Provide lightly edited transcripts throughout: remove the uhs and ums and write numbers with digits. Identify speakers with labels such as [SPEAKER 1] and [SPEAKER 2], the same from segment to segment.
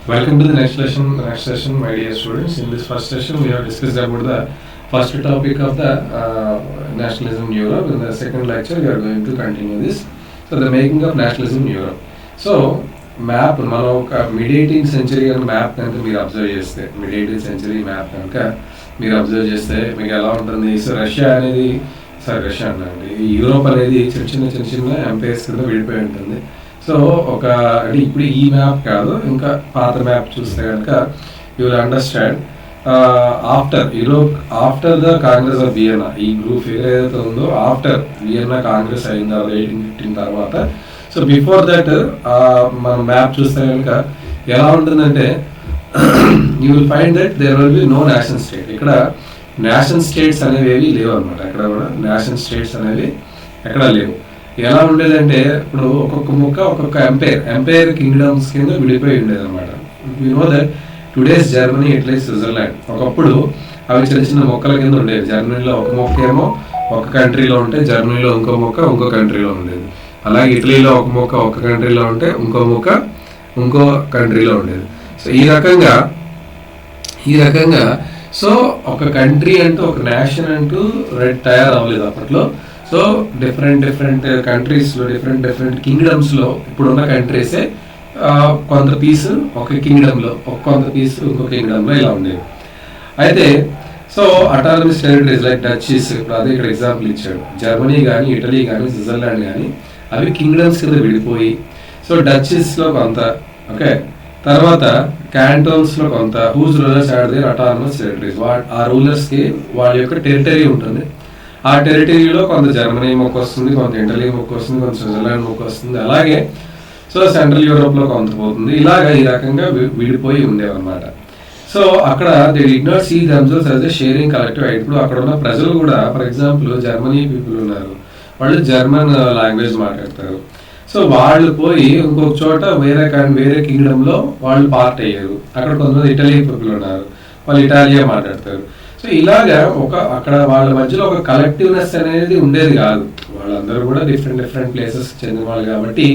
[SPEAKER 1] Welcome to the next session. The next session, my dear students. In this first session, we have discussed about the first topic of the nationalism in Europe. In the second lecture, we are going to continue this. So, the making of nationalism in Europe. So, map మనం ఒక mid 18th century అని map కనుక మీరు observe చేస్తే mid 18th century map కనుక మీరు observe చేస్తే మీకు ఎలా ఉంటుంది. సో రష్యా అన్నాండి యూరోప్ అనేది చిన్న చిన్న ఎంపైర్స్ కింద విడిపోయి ఉంటుంది. సో ఒక అంటే ఇప్పుడు ఈ మ్యాప్ కాదు, ఇంకా పాత మ్యాప్ చూస్తే కనుక you will understand after the Congress of Vienna, ఈ గ్రూప్ ఏదైతే ఉందో ఆఫ్టర్ వియన్నా కాంగ్రెస్ అయింది 1815 తర్వాత. సో బిఫోర్ దట్ మనం మ్యాప్ చూస్తే కనుక ఎలా ఉంటుందంటే you will find that there will be no nation state. ఇక్కడ నేషన్ స్టేట్స్ అనేవి లేవు అనమాట. ఎక్కడ కూడా నేషన్ స్టేట్స్ అనేవి ఎక్కడ లేవు. ఎలా ఉండేదంటే ఇప్పుడు ఒక్కొక్క ముక్క ఒక్కొక్క ఎంపైర్ కింగ్డమ్స్ కింద విడిపోయి ఉండేది అనమాట. You know that today's Germany, Italy, Switzerland ఒకప్పుడు అవి చిన్న మొక్కల కింద ఉండేవి. జర్మనీలో ఒక మొక్క ఏమో ఒక కంట్రీలో ఉంటే జర్మనీలో ఇంకో మొక్క ఇంకో కంట్రీలో ఉండేది. అలాగే ఇటలీలో ఒక మొక్క ఒక కంట్రీలో ఉంటే ఇంకో మొక్క ఇంకో కంట్రీలో ఉండేది. సో ఈ రకంగా సో ఒక కంట్రీ అంటూ ఒక నేషన్ అంటూ తయారు అవ్వలేదు అప్పట్లో. సో డిఫరెంట్ కంట్రీస్లో డిఫరెంట్ కింగ్డమ్స్లో ఇప్పుడున్న కంట్రీసే కొంత పీస్ ఒక కింగ్డమ్లో, కొంత పీస్ ఇంకో కింగ్డమ్లో ఇలా ఉండేవి. అయితే so autonomous territories like duchess, ఇప్పుడు అదే ఇక్కడ ఎగ్జాంపుల్ ఇచ్చాడు. జర్మనీ కానీ ఇటలీ కానీ స్విట్జర్లాండ్ కానీ అవి కింగ్డమ్స్ కింద విడిపోయి, సో డచెస్లో కొంత, ఓకే, తర్వాత క్యాంటోన్స్లో కొంత, whose rulers had their autonomous territories, ఆ రూలర్స్కి వాళ్ళ యొక్క టెరిటరీ ఉంటుంది. ఆ టెరిటరీలో కొంత జర్మనీ మొక్క వస్తుంది, కొంత ఇటలీ మొక్క వస్తుంది, కొంత స్విట్జర్లాండ్ మొక్క వస్తుంది. అలాగే సో సెంట్రల్ యూరోప్లో కొంత పోతుంది. ఈ రకంగా విడిపోయి ఉండేవన్నమాట. సో అక్కడ they did not see themselves as a sharing collective. ఇప్పుడు అక్కడ ఉన్న ప్రజలు కూడా, ఫర్ ఎగ్జాంపుల్ జర్మనీ పీపుల్ ఉన్నారు, వాళ్ళు జర్మన్ లాంగ్వేజ్ మాట్లాడతారు. సో వాళ్ళు పోయి ఇంకొక చోట వేరే కింగ్డమ్లో వాళ్ళు పార్ట్ అయ్యారు. అక్కడ కొంతమంది ఇటలీ పీపుల్ ఉన్నారు, వాళ్ళు ఇటాలియా మాట్లాడతారు. సో ఇలాగా అక్కడ వాళ్ళ మధ్యలో ఒక కలెక్టివ్నెస్ అనేది ఉండేది కాదు. వాళ్ళందరూ కూడా డిఫరెంట్ ప్లేసెస్ చెందిన వాళ్ళు కాబట్టి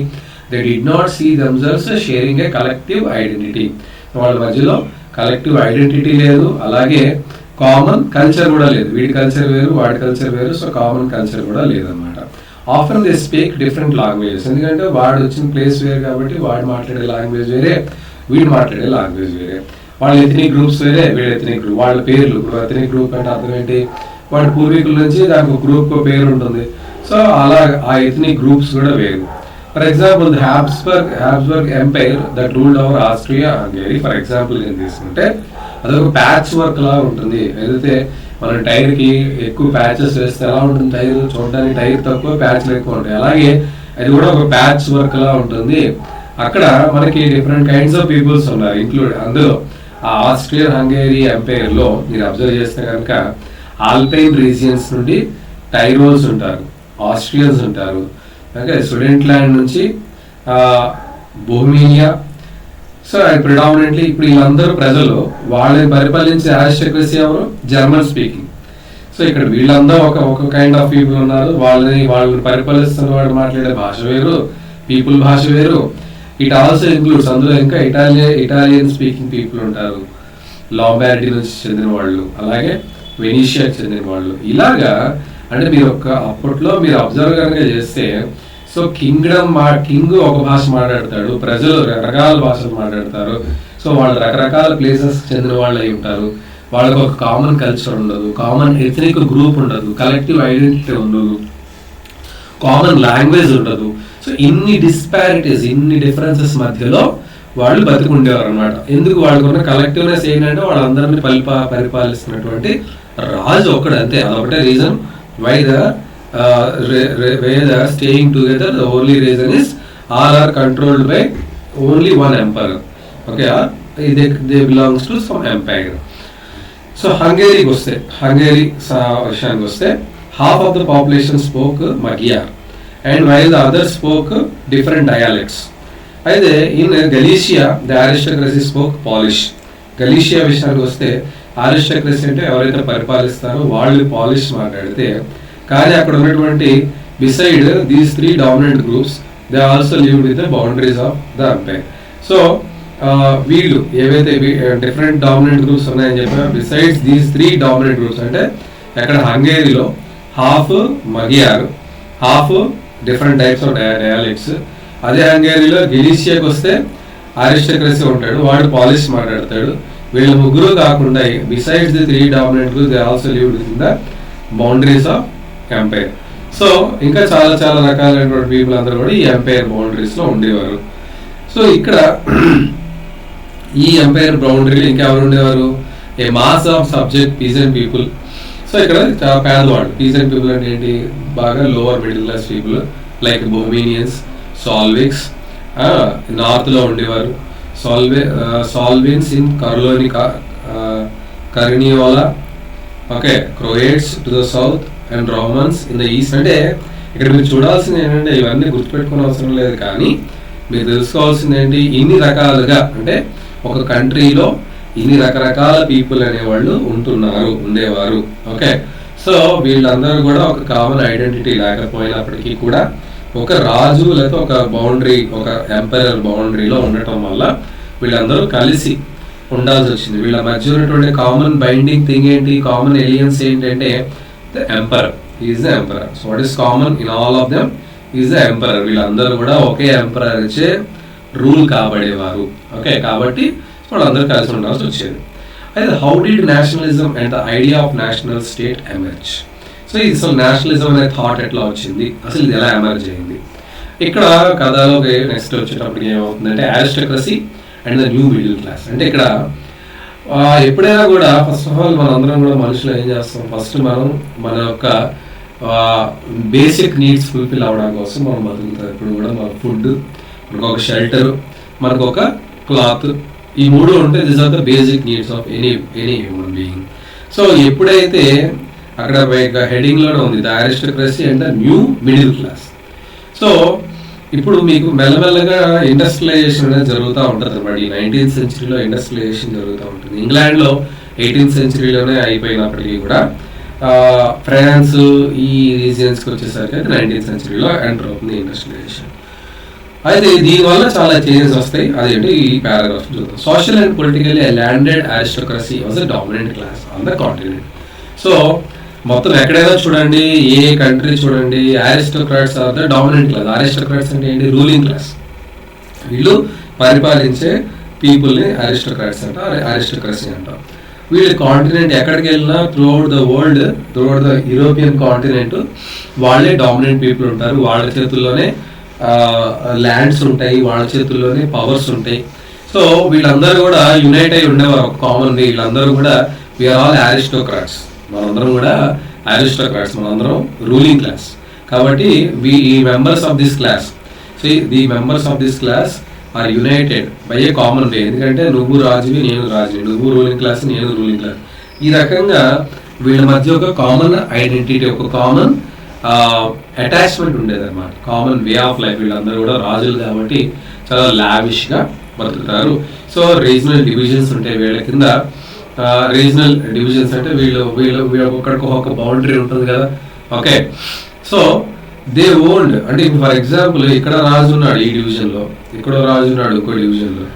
[SPEAKER 1] they did not see themselves sharing a collective identity. వాళ్ళ మధ్యలో కలెక్టివ్ ఐడెంటిటీ లేదు, అలాగే కామన్ కల్చర్ కూడా లేదు. వీడి కల్చర్ వేరు, వాడి కల్చర్ వేరు, సో కామన్ కల్చర్ కూడా లేదనమాట. Often they speak different languages. ఎందుకంటే వాడు వచ్చిన ప్లేస్ వేరు కాబట్టి వాడు మాట్లాడే లాంగ్వేజ్ వేరే, వీడు మాట్లాడే లాంగ్వేజ్ వేరే. వాళ్ళ ఎథనిక్ గ్రూప్స్ వేరే, వీళ్ళ ఎథనిక్ గ్రూప్, వాళ్ళ పేర్లు. ఇప్పుడు ఎథనిక్ గ్రూప్ అంటే అర్థం ఏంటి, వాడి పూర్వీకుల నుంచి దానికి ఒక గ్రూప్ పేరు ఉంటుంది. సో అలా ఆ ఎథనిక్ గ్రూప్స్ కూడా వేరు. For example the Habsburg empire that ruled over Austria Hungary, for example నేను తీసుకుంటే అదొక ప్యాచ్ వర్క్ లా ఉంటుంది. ఏదైతే మనం టైర్కి ఎక్కువ ప్యాచెస్ వేస్తే ఎలా ఉంటుంది, టైర్ చూడడానికి టైర్ తక్కువ ప్యాచ్లు ఎక్కువ ఉంటాయి. అలాగే అది కూడా ఒక ప్యాచ్ వర్క్ లా ఉంటుంది. అక్కడ మనకి డిఫరెంట్ కైండ్స్ ఆఫ్ పీపుల్స్ ఉన్నారు అందులో. ఆ ఆస్ట్రియన్ హంగరీ ఎంపైర్ లో మీరు అబ్జర్వ్ చేస్తే కనుక ఆల్పైన్ రీజియన్స్ నుండి టైరోల్స్ ఉంటారు, ఆస్ట్రియన్స్ ఉంటారు, ఓకే, స్టూడెంట్ ల్యాండ్ నుంచి బోహీమియా. సో ప్రిడామినెంట్లీ ఇప్పుడు వీళ్ళందరూ ప్రజలు వాళ్ళని పరిపాలించే ఆరిస్టోక్రసీ ఎవరు, జర్మన్ స్పీకింగ్. సో ఇక్కడ వీళ్ళందరూ ఒక కైండ్ ఆఫ్ పీపుల్ ఉన్నారు. వాళ్ళని పరిపాలిస్తున్న వాడు మాట్లాడే భాష వేరు, పీపుల్ భాష వేరు. ఇట్ ఆల్సో ఇంక్లూడ్స్ అందులో ఇంకా ఇటాలియన్ స్పీకింగ్ పీపుల్ ఉంటారు, లాంబార్డీ నుంచి చెందిన వాళ్ళు, అలాగే వెనీషియాకి చెందిన వాళ్ళు. ఇలాగా అంటే మీరు అప్పట్లో మీరు అబ్జర్వ్ కనుక చేస్తే, సో కింగ్ ఒక భాష మాట్లాడతాడు, ప్రజలు రకరకాల భాషలు మాట్లాడతారు. సో వాళ్ళు రకరకాల ప్లేసెస్ చెందిన వాళ్ళు అయి ఉంటారు. వాళ్ళకు ఒక కామన్ కల్చర్ ఉండదు, కామన్ ఎథనిక్ గ్రూప్ ఉండదు, కలెక్టివ్ ఐడెంటిటీ ఉండదు, కామన్ లాంగ్వేజ్ ఉండదు. సో ఇన్ని డిస్పారిటీస్, ఇన్ని డిఫరెన్సెస్ మధ్యలో వాళ్ళు బతికుండేవారు అనమాట. ఎందుకు వాళ్ళకున్న కలెక్టివ్నెస్ ఏంటంటే వాళ్ళందరినీ పరిపాలిస్తున్నటువంటి రాజు ఒక్కడు, అంతే. అదొకటే reason why they are staying together. The only reason is all are controlled by only one emperor, okay, they belongs to some empire. So Hungary విషయానికి వస్తే half of the population spoke Magyar and while the others spoke different dialects. అయితే in Galicia the aristocracy spoke Polish. గలీషియా విషయానికి వస్తే ఆరిస్టోక్రసీ అంటే ఎవరైతే పరిపాలిస్తారో వాళ్ళు polish మాట్లాడితే, కానీ అక్కడ ఉన్నటువంటి beside these 3 dominant groups they also lived with the boundaries of the umpire. So వీళ్ళు ఏవైతే డిఫరెంట్ డామినెంట్ గ్రూప్స్ ఉన్నాయని చెప్పినా, బిసైడ్స్ దీస్ 3 డామినెంట్ గ్రూప్స్ అంటే ఎక్కడ హంగేరీలో half Magyar, half different types of dialects. అదే హంగేరీలో గెలీషియాకి వస్తే అరిస్టోక్రసీ ఉంటాడు, వాడు పాలిష్ మాట్లాడతాడు. వీళ్ళ ముగ్గురు కాకుండా besides the 3 dominant groups they also lived in the boundaries of umpire. So ఇంకా చాలా చాలా రకాలైనటువంటి పీపుల్ అందరూ కూడా ఈ ఎంపైర్ బౌండరీస్ లో ఉండేవారు. సో ఇక్కడ ఈ ఎంపైర్ బౌండరీలో ఇంకెవరు ఉండేవారు? A mass of subject peasant people. So ఇక్కడ చాలా పేదవాళ్ళు. పీజెంట్ పీపుల్ అంటే ఏంటి? బాగా lower middle class people like Bohemians, Slovaks north లో ఉండేవారు. Slovenes in Carniola, okay, Croats to the south and Romans in the east. అంటే ఇక్కడ మీరు చూడాల్సింది ఏంటంటే ఇవన్నీ గుర్తుపెట్టుకునే అవసరం లేదు, కానీ మీరు తెలుసుకోవాల్సింది ఏంటి, ఇన్ని రకాలుగా అంటే ఒక కంట్రీలో ఇన్ని రకరకాల పీపుల్ అనేవాళ్ళు ఉండేవారు. ఓకే, సో వీళ్ళందరూ కూడా ఒక కామన్ ఐడెంటిటీ లేకపోయినప్పటికీ కూడా ఒక రాజు లేకపోతే ఒక బౌండరీ, ఒక ఎంపైరర్ బౌండరీలో ఉండటం వల్ల వీళ్ళందరూ కలిసి ఉండాల్సి వచ్చింది. వీళ్ళ మధ్య ఉన్నటువంటి కామన్ బైండింగ్ థింగ్ ఏంటి, కామన్ ఎలియన్స్ ఏంటంటే the emperor is the emperor. So what is common in all of them is the emperor. వీళ్ళందరూ కూడా ఒకే ఎంపరర్ ఇచ్చే రూల్ కాబడేవారు. ఓకే, కాబట్టి వాళ్ళందరూ కలిసి ఉండాల్సి వచ్చేది. అయితే how did nationalism and the idea of national state emerge? So ఇది అసలు నేషనలిజం అనే థాట్ ఎట్లా వచ్చింది, అసలు ఇది ఎలా ఎమర్జ్ అయింది? ఇక్కడ కథలోకి నెక్స్ట్ వచ్చేటప్పటికి ఏమవుతుందంటే aristocracy and the new middle class. అంటే ఇక్కడ ఎప్పుడైనా కూడా ఫస్ట్ ఆఫ్ ఆల్ మనందరం కూడా మనుషులు ఏం చేస్తాం, ఫస్ట్ మనం మన యొక్క బేసిక్ నీడ్స్ ఫుల్ఫిల్ అవ్వడం కోసం మనం బతుకుతాం. ఇప్పుడు కూడా మన ఫుడ్, మనకు ఒక షెల్టర్, మనకు ఒక క్లాత్, ఈ 3 ఉంటే this are the basic needs of any human being. So ఎప్పుడైతే అక్కడ హెడింగ్ లోనే ఉంది the aristocracy and the new middle class. So ఇప్పుడు మీకు మెల్లమెల్లగా ఇండస్ట్రియలైజేషన్ అనేది జరుగుతూ ఉంటుంది అన్నమాట. ఈ 19th సెంచరీలో ఇండస్ట్రియలైజేషన్ జరుగుతూ ఉంటుంది. ఇంగ్లాండ్లో 18th సెంచరీలోనే అయిపోయినప్పటికీ కూడా ఫ్రాన్స్ ఈ రీజియన్స్కి వచ్చేసరికి అయితే 19th సెంచరీలో ఎంటర్ అవుతుంది ఇండస్ట్రియలైజేషన్. అయితే దీనివల్ల చాలా చేంజెస్ వస్తాయి. అదేంటి ఈ పారాగ్రాఫ్ చూద్దాం. Social and politically landed aristocracy was a dominant class on the continent. So మొత్తం ఎక్కడైనా చూడండి, ఏ కంట్రీ చూడండి, aristocrats are the dominant class. Aristocrats అంటే ఏంటి? Ruling class. వీళ్ళు పరిపాలించే పీపుల్ని అరిస్టోక్రాట్స్ అంటారు, అరిస్టోక్రసీ అంటారు. వీళ్ళు కాంటినెంట్ ఎక్కడికి వెళ్ళినా throughout the world, throughout the European continent వాళ్ళే డామినెంట్ పీపుల్ ఉంటారు. వాళ్ళ చేతుల్లోనే ల్యాండ్స్ ఉంటాయి, వాళ్ళ చేతుల్లోనే పవర్స్ ఉంటాయి. సో వీళ్ళందరూ కూడా యునైట్ అయి ఉండేవారు ఒక కామన్. వీళ్ళందరూ కూడా వీఆర్ ఆల్ అరిస్టోక్రాట్స్. మనందరం కూడా అరిస్టోక్రాట్స్, మనందరం రూలింగ్ క్లాస్. కాబట్టి ఈ members of this class, so the members of this class are united by a common way. ఎందుకంటే నువ్వు రాజువి, నేను రాజువి, నువ్వు రూలింగ్ క్లాస్, నేను రూలింగ్ క్లాస్. ఈ రకంగా వీళ్ళ మధ్య ఒక కామన్ ఐడెంటిటీ, ఒక కామన్ అటాచ్మెంట్ ఉండేది అనమాట, కామన్ వే ఆఫ్ లైఫ్. వీళ్ళందరూ కూడా రాజులు కాబట్టి చాలా లావిష్గా బతుకుతారు. సో రీజనల్ డివిజన్స్ ఉంటాయి వీళ్ళ కింద. రీజనల్ డివిజన్స్ అంటే వీళ్ళు ఒక్కడికి ఒక బౌండరీ ఉంటుంది కదా. Okay, so they owned. అంటే ఫర్ ఎగ్జాంపుల్ ఇక్కడ రాజు ఉన్నాడు ఈ డివిజన్లో, ఇక్కడ రాజు ఉన్నాడు ఇంకో డివిజన్లో.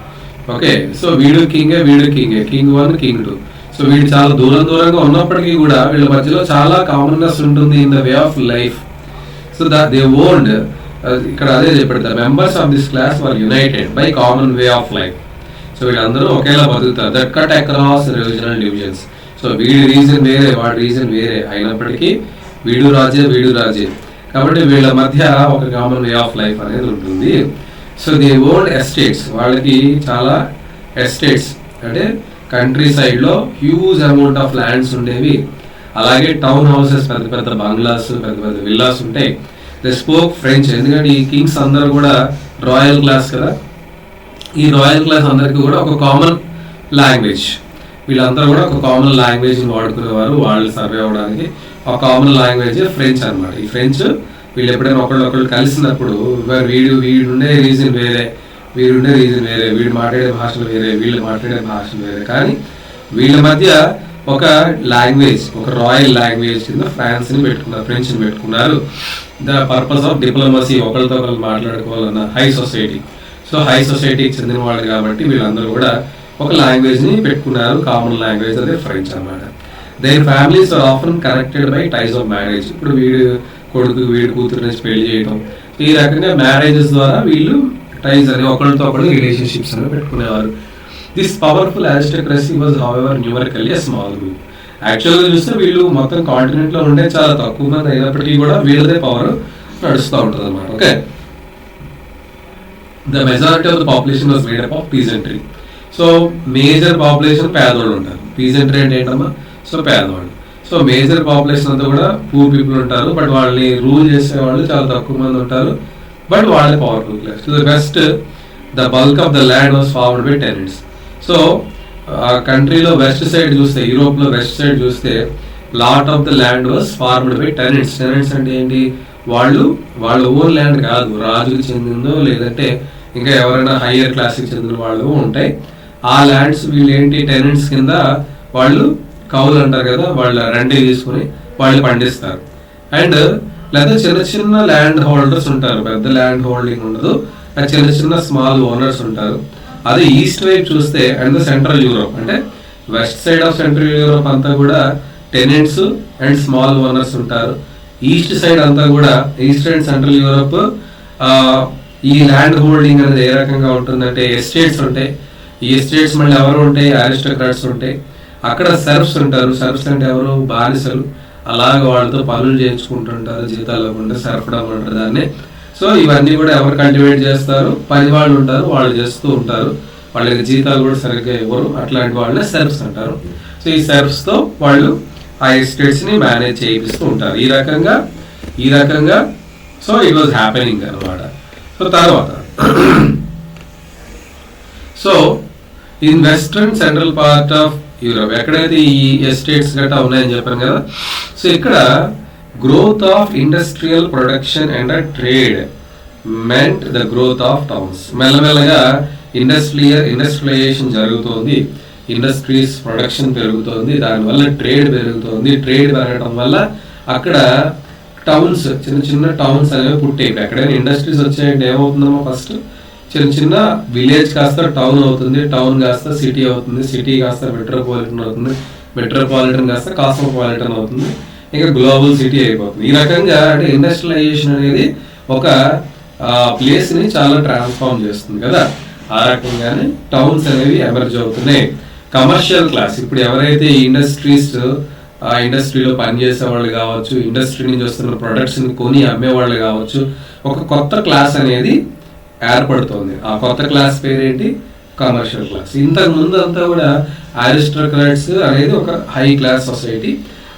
[SPEAKER 1] ఓకే, సో వీడు కింగే, కింగ్ 1, కింగ్ 2. సో వీళ్ళు చాలా దూరంగా ఉన్నప్పటికీ కూడా వీళ్ళ మధ్యలో చాలా కామన్నెస్ ఉంటుంది in the way of life. So they owned. ఇక్కడ అదే చెప్పాడు, the members of this class were United by common way of life. So వీళ్ళందరూ ఒకేలా బతుకుతారు. That cut across regional divisions. So వీడి రీజన్ వేరే, వాడి రీజన్ వేరే అయినప్పటికీ వీడు రాజే. కాబట్టి వీళ్ళ మధ్య ఒక కామన్ వే ఆఫ్ లైఫ్ అనేది ఉంటుంది. So they own estates. వాళ్ళకి చాలా ఎస్టేట్స్ అంటే కంట్రీ సైడ్లో హ్యూజ్ అమౌంట్ ఆఫ్ ల్యాండ్స్ ఉండేవి. అలాగే టౌన్ హౌసెస్, పెద్ద బంగ్లాస్, పెద్ద విల్లాస్ ఉంటాయి. They spoke French. ఎందుకంటే ఈ కింగ్స్ అందరూ కూడా రాయల్ క్లాస్ కదా. ఈ రాయల్ క్లాస్ అందరికీ కూడా ఒక కామన్ లాంగ్వేజ్, వీళ్ళందరూ కూడా ఒక కామన్ లాంగ్వేజ్ని వాడుకునేవారు. వాళ్ళు సర్వే అవ్వడానికి ఒక కామన్ లాంగ్వేజ్ ఫ్రెంచ్ అనమాట. ఈ ఫ్రెంచ్ వీళ్ళు ఎప్పుడైనా ఒకళ్ళు కలిసినప్పుడు వీడుండే రీజన్ వేరే, వీడు మాట్లాడే భాషలు వేరే, వీళ్ళు మాట్లాడే భాషలు వేరే, కానీ వీళ్ళ మధ్య ఒక లాంగ్వేజ్, ఒక రాయల్ లాంగ్వేజ్ కింద ఫ్రెంచ్ని పెట్టుకున్నారు. ద పర్పస్ ఆఫ్ డిప్లొమసీ, ఒకరితో ఒకరు మాట్లాడుకోవాలన్న హై సొసైటీ. సో హై సొసైటీకి చెందిన వాళ్ళు కాబట్టి వీళ్ళందరూ కూడా ఒక లాంగ్వేజ్ని పెట్టుకున్నారు, కామన్ లాంగ్వేజ్ అదే ఫ్రెంచ్ అన్నమాట. Their families are often connected by ties of marriage. ఇప్పుడు వీడు కొడుకు వీడి కూతురు నుంచి పెళ్లి చేయడం, ఈ రకంగా మ్యారేజెస్ ద్వారా వీళ్ళు టైస్ అని ఒకరితో ఒకరు రిలేషన్షిప్స్ అని పెట్టుకునేవారు. This powerful aristocracy was however numerically a small group. యాక్చువల్గా చూస్తే వీళ్ళు మొత్తం కాంటినెంట్ లో ఉండే చాలా తక్కువ మంది అయినప్పటికీ కూడా వీళ్ళదే పవర్ నడుస్తూ ఉంటుంది అనమాట. Okay, the majority of the population was made up of peasantry. So major population పేదవాళ్ళు ఉంటారు. పీజెంట్రీ అంటే ఏంటమ్మా? సో పేదవాళ్ళు. సో మేజర్ పాపులేషన్ అంతా కూడా పూర్ పీపుల్ ఉంటారు, బట్ వాళ్ళని రూల్ చేసే వాళ్ళు చాలా తక్కువ మంది ఉంటారు, బట్ వాళ్ళే powerful class. To the west the bulk of the land was formed by tenants. So ఆ కంట్రీలో వెస్ట్ సైడ్ చూస్తే, యూరోప్ లో వెస్ట్ సైడ్ చూస్తే lot of the land was formed by tenants. Tenants అంటే ఏంటి? వాళ్ళ ఓన్ ల్యాండ్ కాదు, రాజుకి చెందిందో లేదంటే ఇంకా ఎవరైనా హయ్యర్ క్లాస్కి చెందిన వాళ్ళు ఉంటాయి. ఆ ల్యాండ్స్ వీళ్ళు ఏంటి టెనెంట్స్ కింద వాళ్ళు కౌలు అంటారు కదా, వాళ్ళ రెంట్ తీసుకుని వాళ్ళు పండిస్తారు. అండ్ లేదా చిన్న చిన్న ల్యాండ్ హోల్డర్స్ ఉంటారు, పెద్ద ల్యాండ్ హోల్డింగ్ ఉండదు, చిన్న చిన్న స్మాల్ ఓనర్స్ ఉంటారు. అదే ఈస్ట్ వైపు చూస్తే అండ్ ద సెంట్రల్ యూరోప్, అంటే west side of central Europe అంతా కూడా టెనెంట్స్ అండ్ స్మాల్ ఓనర్స్ ఉంటారు. ఈస్ట్ సైడ్ అంతా కూడా ఈస్ట్ అండ్ సెంట్రల్ యూరోప్ ఈ ల్యాండ్ హోల్డింగ్ అనేది ఏ రకంగా ఉంటుందంటే ఎస్టేట్స్ ఉంటాయి. ఈ ఎస్టేట్స్ మళ్ళీ ఎవరు ఉంటాయి? అరిస్టోక్రాట్స్ ఉంటాయి. అక్కడ సర్ఫ్స్ ఉంటారు. సర్ఫ్స్ అంటే ఎవరు? బానిసలు. అలాగ వాళ్ళతో పనులు చేయించుకుంటుంటారు, జీతాలు లేకుండా సరఫడం అంటారు దాన్ని. సో ఇవన్నీ కూడా ఎవరు కల్టివేట్ చేస్తారు? పని వాళ్ళు ఉంటారు, వాళ్ళు చేస్తూ ఉంటారు. వాళ్ళకి జీతాలు కూడా సరిగ్గా ఇవ్వరు, అట్లాంటి వాళ్ళే సర్ఫ్స్ అంటారు. సో ఈ సర్ఫ్స్ తో వాళ్ళు ఆ ఎస్టేట్స్ ని మేనేజ్ చేయిస్తూ ఉంటారు. ఈ రకంగా సో ఇట్ వాజ్ హ్యాపెనింగ్ అనమాట. సో తర్వాత so in western central part of Europe, ఎక్కడైతే ఈ ఎస్టేట్స్ గట్టా ఉన్నాయని చెప్పాను కదా, సో ఇక్కడ growth of industrial production and trade meant the growth of towns. మెల్లమెల్లగా ఇండస్ట్రియలైజేషన్ జరుగుతోంది, ఇండస్ట్రీస్ ప్రొడక్షన్ పెరుగుతోంది, దానివల్ల ట్రేడ్ పెరుగుతోంది. ట్రేడ్ పెరగడం వల్ల అక్కడ టౌన్స్, చిన్న చిన్న టౌన్స్ అనేవి పుట్టాయి. ఎక్కడైనా ఇండస్ట్రీస్ వచ్చాయంటే ఏమవుతుందమ్మా? ఫస్ట్ చిన్న చిన్న విలేజ్ కాస్త టౌన్ అవుతుంది, టౌన్ కాస్త సిటీ అవుతుంది, సిటీ కాస్త మెట్రోపాలిటన్ అవుతుంది, మెట్రోపాలిటన్ కాస్త కాస్మోపాలిటన్ అవుతుంది, ఇంకా గ్లోబల్ సిటీ అయిపోతుంది. ఈ రకంగా అంటే ఇండస్ట్రియలైజేషన్ అనేది ఒక ప్లేస్ ని చాలా ట్రాన్స్ఫార్మ్ చేస్తుంది కదా. ఆ రకంగానే టౌన్స్ అనేవి ఎమర్జ్ అవుతున్నాయి. కమర్షియల్ క్లాస్, ఇప్పుడు ఎవరైతే ఇండస్ట్రీస్ ఆ ఇండస్ట్రీలో పనిచేసే వాళ్ళు కావచ్చు, ఇండస్ట్రీ నుంచి వస్తున్న ప్రొడక్ట్స్ ని కొని అమ్మేవాళ్ళు కావచ్చు, ఒక కొత్త క్లాస్ అనేది ఏర్పడుతోంది. ఆ కొత్త క్లాస్ పేరేంటి? Commercial class. ఇంతకు ముందు అంతా కూడా అరిస్టోక్రాట్స్ అనేది ఒక హై క్లాస్ సొసైటీ,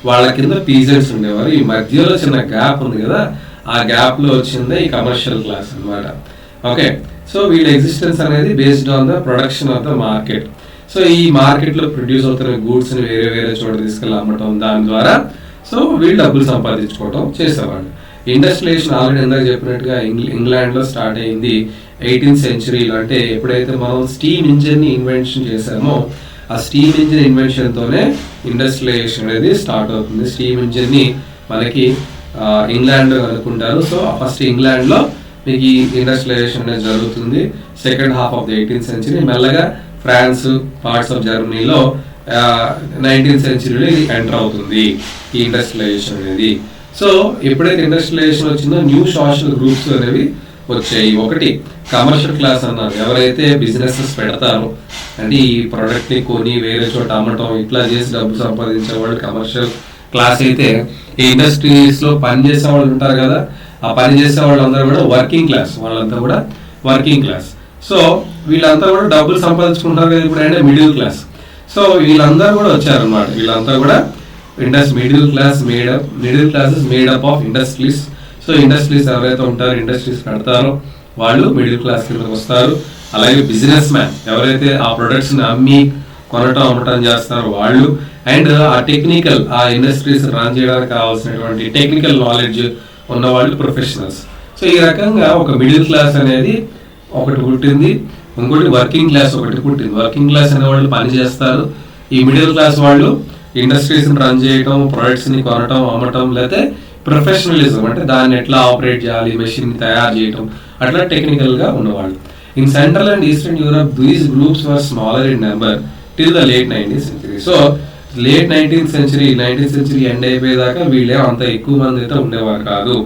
[SPEAKER 1] వాళ్ళ కింద పీజెంట్స్ ఉండేవారు. ఈ మధ్యలో చిన్న గ్యాప్ ఉంది కదా, ఆ గ్యాప్ లో వచ్చిందే ఈ కమర్షియల్ క్లాస్ అన్నమాట. ఓకే, సో వీళ్ళ ఎగ్జిస్టెన్స్ అనేది based on the production of the market. So ఈ మార్కెట్ లో ప్రొడ్యూస్ అవుతున్న గూడ్స్ ని వేరే వేరే చోట తీసుకెళ్ళి అమ్మటం, దాని ద్వారా సో వీళ్ళు డబ్బులు సంపాదించుకోవడం చేసేవాళ్ళు. ఇండస్ట్రియలైజేషన్ ఆల్రెడీ ఇందాక చెప్పినట్టుగా ఇంగ్లాండ్ లో స్టార్ట్ అయింది 18th సెంచరీలో. అంటే ఎప్పుడైతే మనం స్టీమ్ ఇంజిన్ ని ఇన్వెన్షన్ చేసామో, ఆ స్టీమ్ ఇంజిన్ ఇన్వెన్షన్ తోనే ఇండస్ట్రియలైజేషన్ అనేది స్టార్ట్ అవుతుంది. స్టీమ్ ఇంజిన్ ని మనకి ఇంగ్లాండ్ అనుకుంటారు. సో ఫస్ట్ ఇంగ్లాండ్ లో మీకు ఈ ఇండస్ట్రియలైజేషన్ అనేది జరుగుతుంది. Second half of the 18th century మెల్లగా ఫ్రాన్స్, పార్ట్స్ ఆఫ్ జర్మనీలో 19th సెంచరీలో ఇది ఎంటర్ అవుతుంది ఈ ఇండస్ట్రియలైజేషన్ అనేది. సో ఎప్పుడైతే ఇండస్ట్రియలైజేషన్ వచ్చిందో న్యూ సోషల్ గ్రూప్స్ అనేవి వచ్చాయి. ఒకటి కమర్షియల్ క్లాస్ అన్నారు, ఎవరైతే బిజినెసెస్ పెడతారో, అంటే ఈ ప్రోడక్ట్ ని కొని వేరే చోట అమ్మటం ఇట్లా చేసి డబ్బు సంపాదించే వాళ్ళు కమర్షియల్ క్లాస్ అయితే, ఈ ఇండస్ట్రీస్ లో పని చేసే వాళ్ళు ఉంటారు కదా, ఆ పని చేసే వాళ్ళందరూ కూడా వర్కింగ్ క్లాస్, వాళ్ళంతా కూడా వర్కింగ్ క్లాస్. సో వీళ్ళంతా కూడా డబ్బులు సంపాదించుకుంటారు కదా ఇప్పుడు, అంటే మిడిల్ క్లాస్. సో వీళ్ళందరూ కూడా వచ్చారనమాట. వీళ్ళంతా కూడా middle class made up of industries. So industries ఎవరైతే ఉంటారో, ఇండస్ట్రీస్ పెడతారో వాళ్ళు మిడిల్ క్లాస్ కిందకి వస్తారు. అలాగే బిజినెస్ మ్యాన్, ఎవరైతే ఆ ప్రొడక్ట్స్ ని అమ్మి కొనటం అమ్మటం చేస్తారో వాళ్ళు, అండ్ ఆ టెక్నికల్, ఆ ఇండస్ట్రీస్ రన్ చేయడానికి కావాల్సినటువంటి టెక్నికల్ నాలెడ్జ్ ఉన్న వాళ్ళు ప్రొఫెషనల్స్. సో ఈ రకంగా ఒక మిడిల్ క్లాస్ అనేది ఒకటి పుట్టింది, ఇంకోటి వర్కింగ్ క్లాస్ ఒకటి పుట్టింది. వర్కింగ్ క్లాస్ అనే వాళ్ళు పని చేస్తారు, ఈ మిడిల్ క్లాస్ వాళ్ళు ఇండస్ట్రీస్ ని రన్ చేయటం, ప్రొడక్ట్స్ ని కొనటం అమ్మటం, లేకపోతే ప్రొఫెషనలిజం అంటే దాన్ని ఎట్లా ఆపరేట్ చేయాలి, మెషిన్ ని తయారు చేయటం, అట్లా టెక్నికల్ గా ఉన్నవాళ్ళు. In Central and Eastern Europe, these groups were smaller in number till the late 19th century. So, late 19th century end అయిపోయేదాకా వీళ్ళే అంత ఎక్కువ మంది అయితే ఉండేవారు కాదు.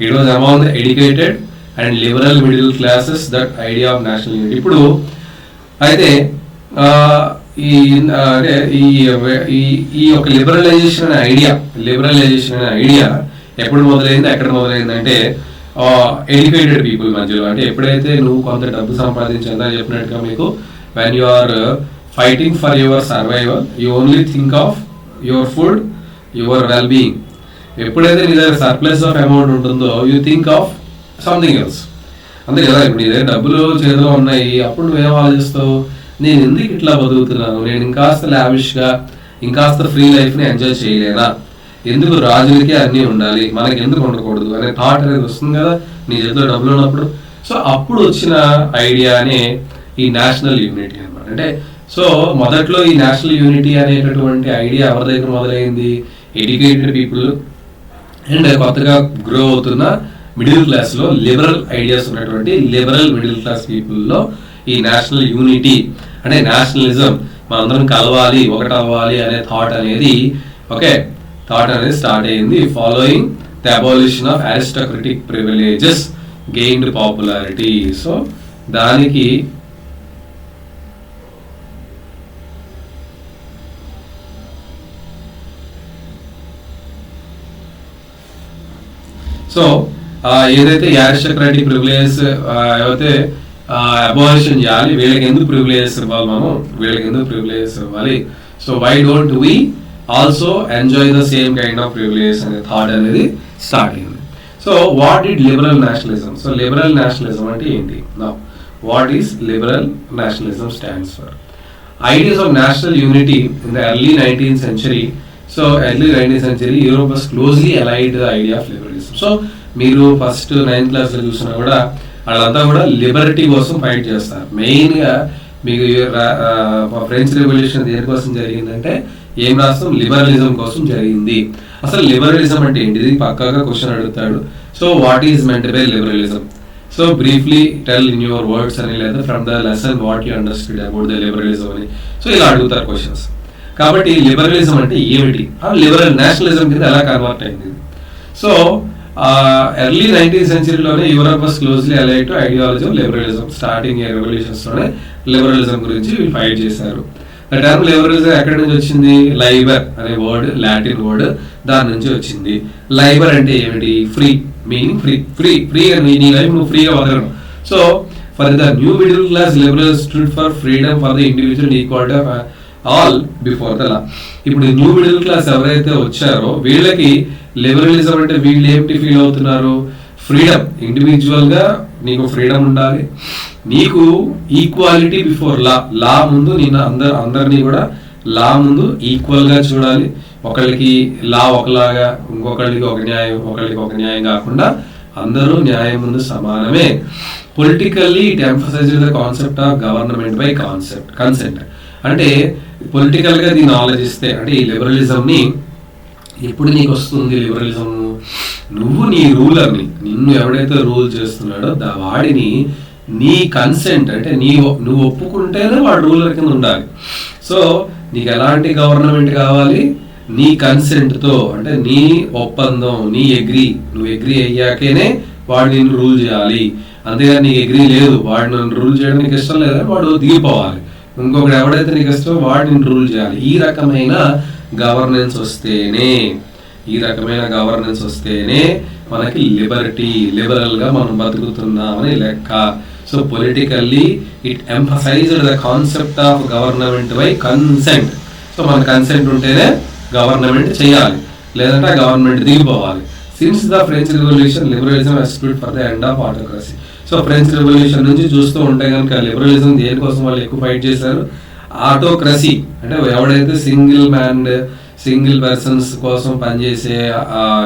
[SPEAKER 1] It was among the educated and liberal middle classes that idea of national unity. ఇప్పుడు అయితే అంటే ఈ యొక్క లిబరలైజేషన్ అనే ఐడియా ఎప్పుడు మొదలైంది, ఎక్కడ మొదలైందంటే ఎడ్యుకేటెడ్ పీపుల్ మధ్యలో. అంటే ఎప్పుడైతే నువ్వు కొంత డబ్బు సంపాదించాలని చెప్పినట్టుగా మీకు when you are fighting for your survival you only think of your food, your well being. ఎప్పుడైతే నీ దగ్గర సర్ప్లస్ ఆఫ్ అమౌంట్ ఉంటుందో you think of something else. అంతే కదా, ఇప్పుడు నీ దగ్గర డబ్బులు చేతిలో ఉన్నాయి, అప్పుడు నువ్వేం ఆలోచిస్తావు, నేను ఎందుకు ఇట్లా బతుకుతున్నాను, నేను ఇంకాస్త లావిష్గా ఇంకాస్త ఫ్రీ లైఫ్ని ఎంజాయ్ చేయలేనా, ఎందుకు రాజులకే అన్నీ ఉండాలి మనకి ఎందుకు ఉండకూడదు అనే థాట్ అనేది వస్తుంది కదా నీ చేతిలో డబ్బులు ఉన్నప్పుడు. సో అప్పుడు వచ్చిన ఐడియానే ఈ నేషనల్ యూనిటీ అనమాట. అంటే సో మొదట్లో ఈ నేషనల్ యూనిటీ అనేటటువంటి ఐడియా ఎవరి దగ్గర మొదలైంది, ఎడ్యుకేటెడ్ పీపుల్ అండ్ కొత్తగా గ్రో అవుతున్న మిడిల్ క్లాస్లో లిబరల్ ఐడియాస్ ఉన్నటువంటి లిబరల్ మిడిల్ క్లాస్ పీపుల్లో ఈ నేషనల్ యూనిటీ అంటే నేషనలిజం, మనందరం కలవాలి ఒకటి అవ్వాలి అనే థాట్ అనేది స్టార్ట్ అయింది. Following the abolition of aristocratic privileges gained popularity. So దానికి ఏదైతే అరిస్టోక్రాటిక్ ప్రివిలేజెస్ ఏవైతే అబాలిషన్ చేయాలి, వీళ్ళకి ఎందుకు ప్రివిలేజెస్ ఇవ్వాలి, so why don't we also enjoy the same kind of privileges అనే థాట్ అనేది స్టార్ట్ అయింది. So what is liberal nationalism? So liberal nationalism అంటే ఏంటి? Now what is liberal nationalism stands for ideas of national unity in the early 19th century. So early 19th century Europe was closely allied the idea of liberalism. So మీరు first 9th class లో చూసినా కూడా వాళ్ళంతా కూడా Liberty కోసం fight చేస్తారు. మెయిన్గా మీకు ఫ్రెంచ్ రెవల్యూషన్ దేనికోసం జరిగిందంటే ఏం రాస్తాం, లిబరలిజం కోసం జరిగింది. అసలు లిబరలిజం అంటే ఏంటిది పక్కాగా క్వశ్చన్ అడుగుతాడు. So what is meant by liberalism? So briefly tell in your words అని, లేదా from the lesson what you understood about the liberalism అని. సో ఇలా అడుగుతారు క్వశ్చన్స్. కాబట్టి లిబరలిజం అంటే ఏమిటి, లిబరల్ నేషనలిజం కింద ఎలా కన్వర్ట్ అయింది? సో ఎర్లీ 19th centuryలోనే Europe was closely allied to ideology of liberalism. Starting revolutions లోనే లిబరలిజం గురించి వీళ్ళు ఫైట్ చేశారు. ఆ టర్మ్ లిబరలిజం ఎక్కడి నుంచి వచ్చింది? లైబర్ అనే వర్డ్, లాటిన్ వర్డ్, దాని నుంచి వచ్చింది. లైబర్ అంటే ఏమిటి? ఫ్రీ, మీనింగ్ ఫ్రీ అని నీ లైఫ్ నువ్వు ఫ్రీగా వదలడం. So for the new middle class liberal stood for freedom for the individual equality of all before the law. ఇప్పుడు న్యూ మిడిల్ క్లాస్ ఎవరైతే వచ్చారో వీళ్ళకి లిబరలిజం అంటే వీళ్ళు ఏమిటి ఫీల్ అవుతున్నారు? ఫ్రీడమ్, ఇండివిజువల్ గా నీకు ఫ్రీడమ్ ఉండాలి, నీకు ఈక్వాలిటీ బిఫోర్ లా ముందు నేను అందరినీ కూడా లా ముందు ఈక్వల్ గా చూడాలి. ఒకళ్ళకి లా ఒకలాగా, ఇంకొకళ్ళకి ఒక న్యాయం కాకుండా అందరూ న్యాయం ముందు సమానమే. Politically it emphasises the concept of government by consent. అంటే పొలిటికల్ గా దీన్ని ఆలోచిస్తే, అంటే ఈ లిబరలిజం ని ఎప్పుడు నీకు వస్తుంది లిబరలిజం? నువ్వు నీ రూలర్ని, నిన్ను ఎవడైతే రూల్ చేస్తున్నాడో వాడిని నీ కన్సెంట్ అంటే నువ్వు ఒప్పుకుంటేనే వాడు రూలర్ కింద ఉండాలి. సో నీకు ఎలాంటి గవర్నమెంట్ కావాలి? నీ కన్సెంట్తో, అంటే నీ ఒప్పందం, నువ్వు ఎగ్రీ అయ్యాకేనే వాడు నిన్ను రూల్ చేయాలి. అంతేగాని నీకు ఎగ్రీ లేదు, వాడు నన్ను రూల్ చేయడం నీకు ఇష్టం లేదని వాడు దిగిపోవాలి. ఇంకొకటి ఎవడైతే నీకు ఇష్టం వాడు నిన్ను రూల్ చేయాలి. ఈ రకమైన గవర్నెన్స్ వస్తేనే మనకి లిబరల్ గా మనం బతుకుతున్నామని లెక్క. So politically it emphasised the concept of government by consent. So మన కన్సెంట్ ఉంటేనే గవర్నమెంట్ చేయాలి, లేదంటే గవర్నమెంట్ దిగిపోవాలి. Since the French revolution liberalism has stood for the end of autocracy. So French revolution నుంచి చూస్తూ ఉంటే కనుక లిబరలిజం దేనికోసం వాళ్ళు ఎక్కువ ఫైట్ చేశారు? ఆటోక్రసీ, అంటే ఎవడైతే సింగిల్ పర్సన్స్ కోసం పనిచేసే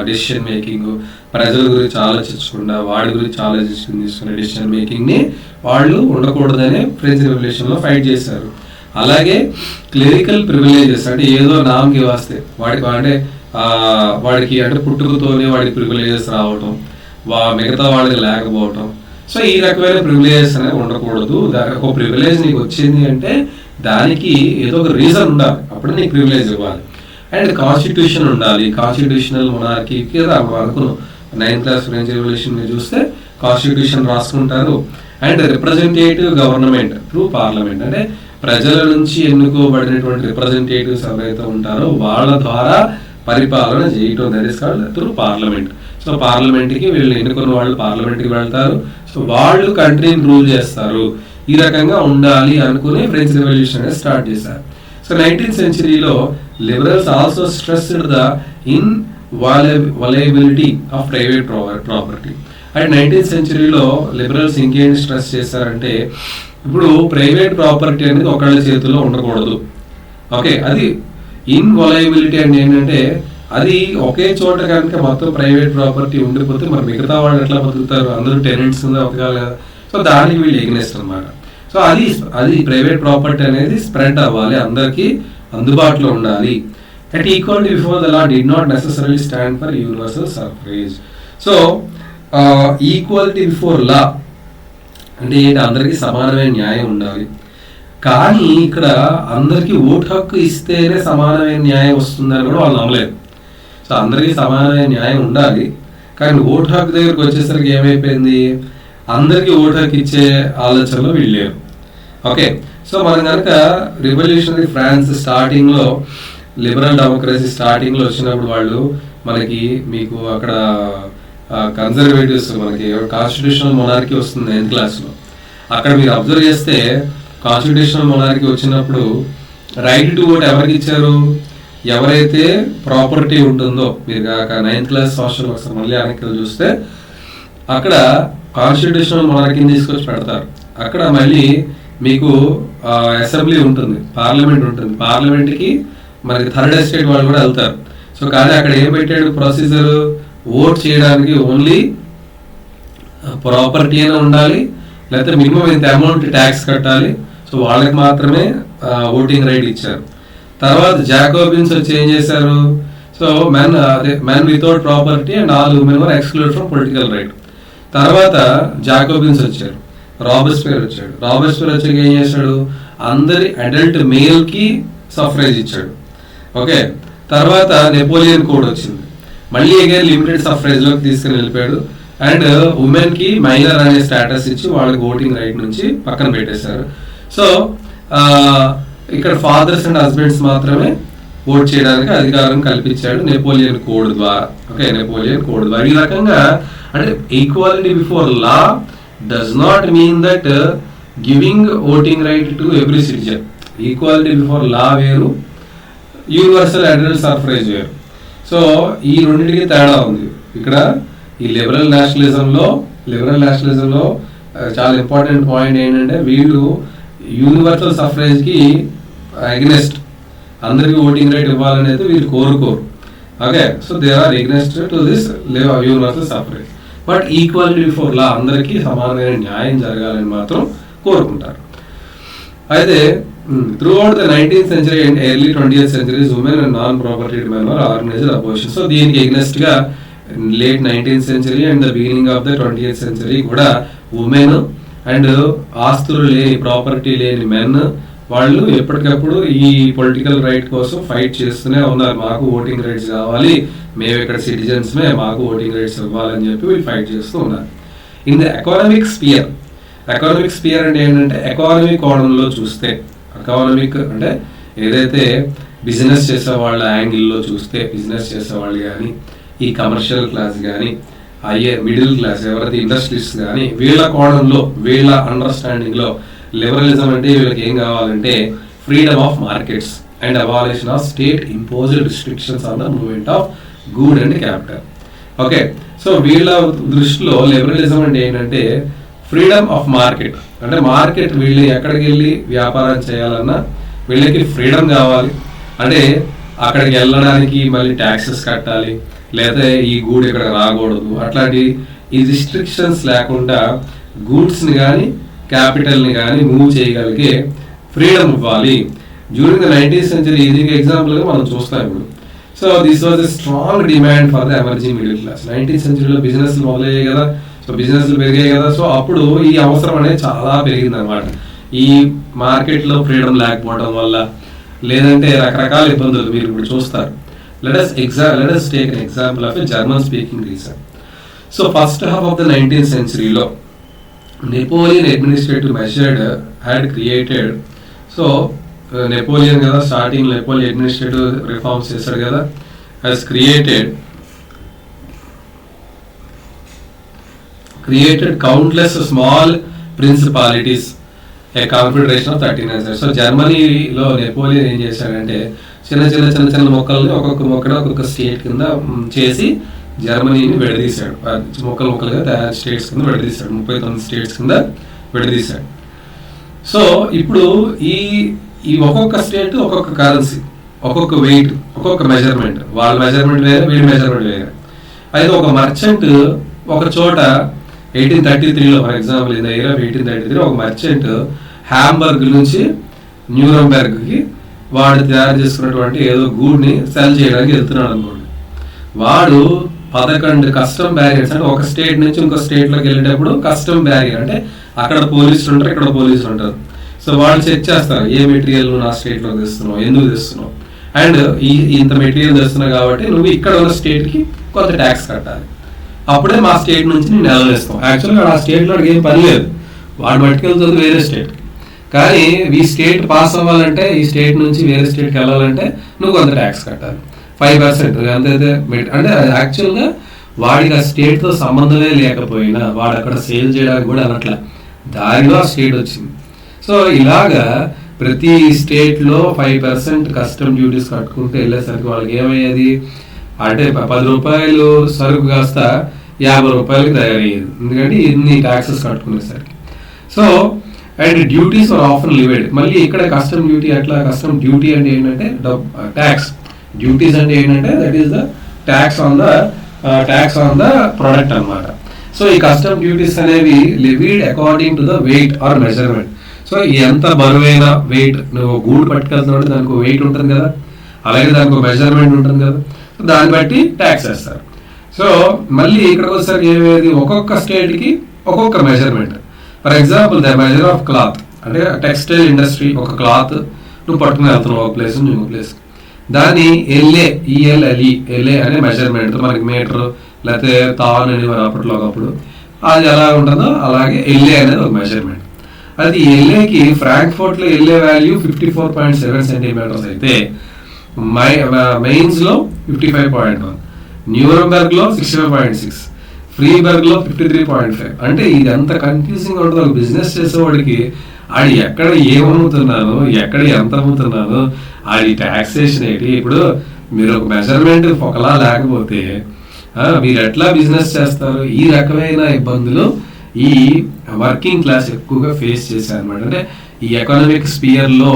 [SPEAKER 1] డెసిషన్ మేకింగ్, ప్రజల గురించి ఆలోచించకుండా వాడి గురించి తీసుకునే డెసిషన్ మేకింగ్ ని వాళ్ళు ఉండకూడదనే ఫ్రెంచ్ రెవల్యూషన్ లో ఫైట్ చేశారు. అలాగే క్లెరికల్ ప్రివిలేజెస్, అంటే ఏదో నామకి వస్తే వాడికి అంటే పుట్టుకతోనే వాడికి ప్రివిలేజెస్ రావటం, మిగతా వాళ్ళకి లేకపోవటం. సో ఈ రకమైన ప్రివిలేజెస్ అనేవి ఉండకూడదు. ఒక ప్రివిలేజ్ నీకు వచ్చింది అంటే దానికి ఏదో ఒక రీజన్ ఉండాలి, అప్పుడు నీకు ప్రివిలేజ్ ఇవ్వాలి. అండ్ కాన్స్టిట్యూషన్ ఉండాలి, కాన్స్టిట్యూషనల్ మొనార్కీకి అనుకున్నాం. 9th క్లాస్ ఫ్రెంచ్ రెవల్యూషన్ మీరు చూస్తే కాన్స్టిట్యూషన్ రాసుకుంటారు. And representative government through parliament, అంటే ప్రజల నుంచి ఎన్నుకోబడినటువంటి రిప్రజెంటేటివ్స్ ఎవరైతే ఉంటారో వాళ్ళ ద్వారా పరిపాలన చేయటం, that is called through parliament. So పార్లమెంట్కి వీళ్ళు ఎన్నుకున్న వాళ్ళు పార్లమెంట్కి వెళ్తారు, సో వాళ్ళు కంట్రీని రూల్ చేస్తారు. ఈ రకంగా ఉండాలి అనుకుని ఫ్రెంచ్ రెవల్యూషన్ అనేది స్టార్ట్ చేశారు. సో 19th centuryలో liberals also stressed the inviolability of private property. And 19th centuryలో లిబరల్స్ ఇంకేం స్ట్రెస్ చేశారంటే ఇప్పుడు ప్రైవేట్ ప్రాపర్టీ అనేది ఒకళ్ళ చేతిలో ఉండకూడదు. ఓకే, అది ఇన్వాల్యబిలిటీ అంటే ఏంటంటే అది ఒకే చోట కనుక మొత్తం ప్రైవేట్ ప్రాపర్టీ ఉండిపోతే మరి మిగతా వాళ్ళు ఎట్లా బతుకుతారు, అందరూ టెనెంట్స్ బతకాలి కదా. సో దానికి వీళ్ళు ఎగ్నెస్ట్ అనమాట. సో అది ప్రైవేట్ ప్రాపర్టీ అనేది స్ప్రెడ్ అవ్వాలి, అందరికీ అందుబాటులో ఉండాలి. At equality before the law did not necessarily stand for universal suffrage. So equality before లా అంటే ఏంటి, అందరికీ సమానమైన న్యాయం ఉండాలి. కానీ ఇక్కడ అందరికీ ఓటు హక్కు ఇస్తేనే సమానమైన న్యాయం వస్తుందని కూడా వాళ్ళు నమ్మలేదు. సో అందరికీ సమానమైన న్యాయం ఉండాలి, కానీ ఓటు హక్కు దగ్గరకు వచ్చేసరికి ఏమైపోయింది, అందరికీ ఓటు హక్కు ఇచ్చే ఆలోచనలో వీళ్ళు లేరు. ఓకే, సో మనం కనుక రివల్యూషనరీ ఫ్రాన్స్ స్టార్టింగ్లో లిబరల్ డెమోక్రసీ స్టార్టింగ్లో వచ్చినప్పుడు వాళ్ళు మనకి మీకు అక్కడ కన్జర్వేటివ్స్ మనకి కాన్స్టిట్యూషనల్ మొనార్కీ వస్తుంది 9th క్లాస్లో. అక్కడ మీరు అబ్జర్వ్ చేస్తే కాన్స్టిట్యూషనల్ మొనార్కీ వచ్చినప్పుడు రైట్ టు ఓట్ ఎవరికి ఇచ్చారు, ఎవరైతే ప్రాపర్టీ ఉంటుందో. మీరు 9th క్లాస్ సోషల్ ఒకసారి మళ్ళీ వెనక్కి చూస్తే అక్కడ కాన్స్టిట్యూషనల్ మొనార్కీని తీసుకొచ్చి పెడతారు. అక్కడ మళ్ళీ మీకు అసెంబ్లీ ఉంటుంది, పార్లమెంట్ ఉంటుంది. పార్లమెంట్కి మనకి థర్డ్ ఎస్టేట్ వాళ్ళు కూడా వెళ్తారు. సో కానీ అక్కడ ఏం పెట్టాడు ప్రొసీజర్, ఓట్ చేయడానికి ఓన్లీ ప్రాపర్టీ అయినా ఉండాలి, లేకపోతే మినిమం ఇంత అమౌంట్ ట్యాక్స్ కట్టాలి. సో వాళ్ళకి మాత్రమే ఓటింగ్ రైట్ ఇచ్చారు. తర్వాత జాకోబిన్స్ వచ్చి ఏం చేశారు, so men without property and all women were exclude from political right. తర్వాత జాకోబిన్స్ వచ్చారు, రాబర్స్పియర్ వచ్చాడు. రాబర్స్పియర్ వచ్చాక ఏం చేశాడు, అందరి అడల్ట్ మేల్కి సఫ్రేజ్ ఇచ్చాడు. ఓకే, తర్వాత నెపోలియన్ కోడ్ వచ్చింది, మళ్ళీ అగైన్ లిమిటెడ్ సఫ్రేజ్లోకి తీసుకుని వెళ్ళిపోయాడు. అండ్ ఉమెన్కి మైనర్ అనే స్టేటస్ ఇచ్చి వాళ్ళకి ఓటింగ్ రైట్ నుంచి పక్కన పెట్టేశారు. సో ఇక్కడ ఫాదర్స్ అండ్ హస్బెండ్స్ మాత్రమే ఓట్ చేయడానికి అధికారం కల్పించాడు నెపోలియన్ కోడ్ ద్వారా. ఓకే, నెపోలియన్ కోడ్ ద్వారా ఈ రకంగా అంటే equality before law does not mean that giving voting right to every citizen. Equality before లా వేరు, యూనివర్సల్ అడల్ట్ సఫ్రేజ్ వేరు. సో ఈ రెండింటికి తేడా ఉంది ఇక్కడ. ఈ లిబరల్ నేషనలిజంలో చాలా ఇంపార్టెంట్ పాయింట్ ఏంటంటే వీళ్ళు యూనివర్సల్ సఫ్రేజ్కి అగెనెస్ట్, అందరికీ ఓటింగ్ రైట్ ఇవ్వాలనేది వీళ్ళు కోరుకోరు. Okay, so they are against to this universal suffrage. But equality before law, అందరికీ సమానమైన న్యాయం జరగాలని మాత్రం కోరుకుంటారు. అయితే throughout the 19th century and early 20th centuries women and non propertied men are organised opposition. So దీనికి ఎగ్నెస్ట్ గా late 19th century and the beginning of the 20th century కూడా ఉమెన్ అండ్ ఆస్తులు లేని, ప్రాపర్టీ లేని men వాళ్ళు ఎప్పటికప్పుడు ఈ political right కోసం ఫైట్ చేస్తూనే ఉన్నారు. మాకు ఓటింగ్ రైట్స్ కావాలి, మేము ఇక్కడ సిటిజన్స్మే, మాకు ఓటింగ్ రైట్స్ ఇవ్వాలని చెప్పి వీళ్ళు ఫైట్ చేస్తూ ఉన్నారు. ఇన్ ద ఎకానమిక్ స్పియర్ అంటే ఏంటంటే ఎకానమీ కోణంలో చూస్తే, ఎకానమిక్ అంటే ఏదైతే బిజినెస్ చేసే వాళ్ళ యాంగిల్లో చూస్తే, బిజినెస్ చేసేవాళ్ళు కానీ, ఈ కమర్షియల్ క్లాస్ కానీ, మిడిల్ క్లాస్ ఎవరైతే ఇండస్ట్రీస్ కానీ, వీళ్ళ కోణంలో, వీళ్ళ అండర్స్టాండింగ్లో లిబరలిజం అంటే వీళ్ళకి ఏం కావాలంటే freedom of markets and abolition of state imposed restrictions on the movement of good and capital. Okay, so వీళ్ళ దృష్టిలో లిబరలిజం అంటే ఏంటంటే ఫ్రీడమ్ ఆఫ్ మార్కెట్. అంటే మార్కెట్ వీళ్ళు ఎక్కడికి వెళ్ళి వ్యాపారం చేయాలన్నా వీళ్ళకి ఫ్రీడమ్ కావాలి. అంటే అక్కడికి వెళ్ళడానికి మళ్ళీ ట్యాక్సెస్ కట్టాలి, లేదా ఈ గూడ్ ఇక్కడ రాకూడదు, అట్లాంటి ఈ రిస్ట్రిక్షన్స్ లేకుండా గూడ్స్ని కానీ క్యాపిటల్ని కానీ మూవ్ చేయగలిగే ఫ్రీడమ్ ఇవ్వాలి. డ్యూరింగ్ ద 19th century ఈజీగా ఎగ్జాంపుల్గా మనం చూస్తాం ఇప్పుడు. So this was a strong demand for the emerging middle class. 19th centuryలో బిజినెస్ మొదలయ్యాయి కదా. సో బిజినెస్లు పెరిగాయి కదా. సో అప్పుడు ఈ అవసరం అనేది చాలా పెరిగింది అనమాట. ఈ మార్కెట్లో ఫ్రీడమ్ లేకపోవడం వల్ల, లేదంటే రకరకాల ఇబ్బందులు మీరు ఇప్పుడు చూస్తారు. let us take an example of a German speaking region. So first half of the 19th century లో Napoleon administrative measure had created. So Napoleon కదా starting Napoleon administrative reforms చేశాడు కదా, has created countless small principalities, a confederation of 39 states. So జర్మనీలో Napoleon ఏం చేశాడంటే చిన్న మొక్కల్ని ఒక్కొక్క స్టేట్ కింద చేసి జర్మనీని విడదీశాడు. మొక్కలుగా తయారు స్టేట్స్ కింద విడదీశాడు, 39 స్టేట్స్ కింద విడదీశాడు. సో ఇప్పుడు ఈ ఒక్కొక్క స్టేట్ ఒక్కొక్క కరెన్సీ, ఒక్కొక్క వెయిట్, ఒక్కొక్క మెజర్మెంట్, వాళ్ళ మెజర్మెంట్ వేరే, వీడి మెజర్మెంట్ వేరే. అయితే ఒక మర్చెంట్ ఒక చోట 1833లో, for example in the year of 1833, ఒక మర్చెంట్ హ్యాంబర్గ్ నుంచి న్యూరంబెర్గ్కి వాడు తయారు చేసుకున్నటువంటి ఏదో గూడ్ని సెల్ చేయడానికి వెళ్తున్నాడు అనుకోండి. వాడు 11 కస్టమ్ బ్యారియర్స్, అంటే ఒక స్టేట్ నుంచి ఇంకో స్టేట్లోకి వెళ్ళేటప్పుడు కస్టమ్ బ్యారియర్ అంటే అక్కడ పోలీసులు ఉంటారు, ఇక్కడ పోలీసులు ఉంటారు. సో వాళ్ళు చెక్ చేస్తారు ఏ మెటీరియల్ నువ్వు నా స్టేట్లో తెస్తున్నావు, ఎందుకు తెస్తున్నావు, అండ్ ఇంత మెటీరియల్ తెస్తున్నావు కాబట్టి నువ్వు ఇక్కడ ఉన్న స్టేట్కి కొంత ట్యాక్స్ కట్టాలి, అప్పుడే మా స్టేట్ నుంచి నేను నెలవేస్తాం. యాక్చువల్గా ఆ స్టేట్లో ఏం పని లేదు, వాడు పట్టుకెళ్తుంది వేరే స్టేట్. కానీ ఈ స్టేట్ పాస్ అవ్వాలంటే, ఈ స్టేట్ నుంచి వేరే స్టేట్కి వెళ్ళాలంటే నువ్వు కొంత ట్యాక్స్ కట్టాలి, 5%. అంతైతే అంటే యాక్చువల్గా వాడికి ఆ స్టేట్తో సంబంధమే లేకపోయినా వాడు అక్కడ సేల్ చేయడానికి కూడా అనట్లా, దారిలో ఆ స్టేట్ వచ్చింది. సో ఇలాగా ప్రతి స్టేట్లో 5% కస్టమ్ డ్యూటీస్ కట్టుకుంటూ వెళ్ళేసరికి వాళ్ళకి ఏమయ్యేది అంటే 10 రూపాయలు సరుకు కాస్త 50 రూపాయలకి తయారయ్యేది, ఎందుకంటే ఇన్ని ట్యాక్సెస్ కట్టుకునేసరికి. So and duties are often levied. మళ్ళీ ఇక్కడ కస్టమ్ డ్యూటీ అట్లా, కస్టమ్ డ్యూటీ అంటే ఏంటంటే ట్యాక్స్, డ్యూటీస్ అంటే ఏంటంటే that is the tax on the product అనమాట. సో ఈ కస్టమ్ డ్యూటీస్ అనేవి levied according to the weight or measurement. So ఎంత బరువైన వెయిట్, నువ్వు గూడు పట్టుకెళ్తున్నాడు దానికి వెయిట్ ఉంటుంది కదా, అలాగే దానికి మెజర్మెంట్ ఉంటుంది కదా, దాన్ని బట్టి ట్యాక్స్ వేస్తారు. సో మళ్ళీ ఇక్కడికి వచ్చేసరికి ఏమేది, ఒక్కొక్క స్టేట్కి ఒక్కొక్క measurement. For example the measure of cloth, అంటే టెక్స్టైల్ ఇండస్ట్రీ ఒక క్లాత్ నువ్వు పట్టుకుని వెళ్తున్నావు ఒక ప్లేస్ నుంచి ఇంకో ప్లేస్, దాన్ని ఎల్ఏ అనే మెజర్మెంట్, మనకి మీటర్ లేకపోతే తాన్ అనేవారు అప్పట్లో ఒకప్పుడు, అది ఎలా ఉంటుందో అలాగే ఎల్ఏ అనేది ఒక మెజర్మెంట్. అది ఎల్ఏకి ఫ్రాంక్ఫర్ట్లో ఎల్ఏ వాల్యూ 54.7 సెంటీమీటర్స్ అయితే మెయిన్స్లో 55.1, న్యూరంబెర్గ్లో 65.6, ఫ్రీబర్గ్లో 53.5. అంటే ఇది ఎంత కన్ఫ్యూజింగ్ ఉంటుంది ఒక బిజినెస్ చేసేవాడికి. ఆడి ఎక్కడ ఏమమ్ముతున్నాను, ఎక్కడ ఎంత అమ్ముతున్నాను, ఆడి ట్యాక్సేషన్ ఏంటి. ఇప్పుడు మీరు ఒక మెజర్మెంట్ ఒకలా లేకపోతే మీరు ఎట్లా బిజినెస్ చేస్తారు? ఈ రకమైన ఇబ్బందులు ఈ వర్కింగ్ క్లాస్ ఎక్కువగా ఫేస్ చేశారనమాట. అంటే ఈ ఎకనామిక్ స్పియర్లో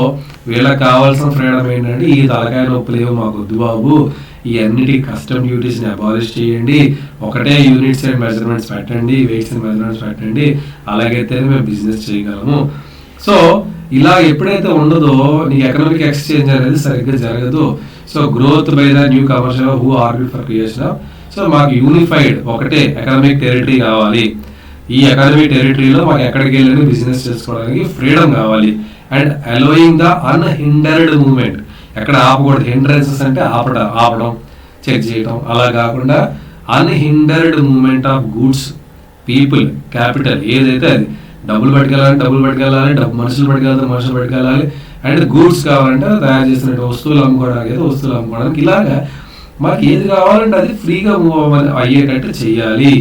[SPEAKER 1] వీళ్ళకి కావాల్సిన ఫ్రీడమ్ ఏంటంటే, ఈ తలకాయ నొప్పులేమో మాకు వద్దు బాబు, ఈ అన్నిటి కస్టమ్ డ్యూటీస్ని అబాలిష్ చేయండి, ఒకటే యూనిట్స్ అండ్ మెజర్మెంట్స్ పెట్టండి, వెయిట్స్ అండ్ మెజర్మెంట్స్ పెట్టండి, అలాగైతే మేము బిజినెస్ చేయగలము. సో ఇలా ఎప్పుడైతే ఉండదో నీ ఎకనామిక్ ఎక్స్చేంజ్ అనేది సరిగ్గా జరగదు. So growth by the new commercial who argue for creation of. So మాకు యూనిఫైడ్ ఒకటే ఎకనామిక్ టెరిటరీ కావాలి, ఈ ఎకనామిక్ టెరిటరీలో మాకు ఎక్కడికి వెళ్ళి బిజినెస్ చేసుకోవడానికి ఫ్రీడమ్ కావాలి, and allowing the unhindered movement. ఎక్కడ ఆపకూడదు, హిండ్రెన్సెస్ అంటే ఆపడం, చెక్ చేయడం, అలా కాకుండా unhindered movement of goods, people, capital, ఏదైతే అది డబ్బులు పట్టుకెళ్ళాలి, మనుషులు పట్టుకెళ్ళాలి, అండ్ గూడ్స్ కావాలంటే తయారు చేసిన వస్తువులు అమ్ముకోవడానికి ఇలాగా మాకు ఏది కావాలంటే అది ఫ్రీగా మూవ్ అయ్యేటట్టు చెయ్యాలి.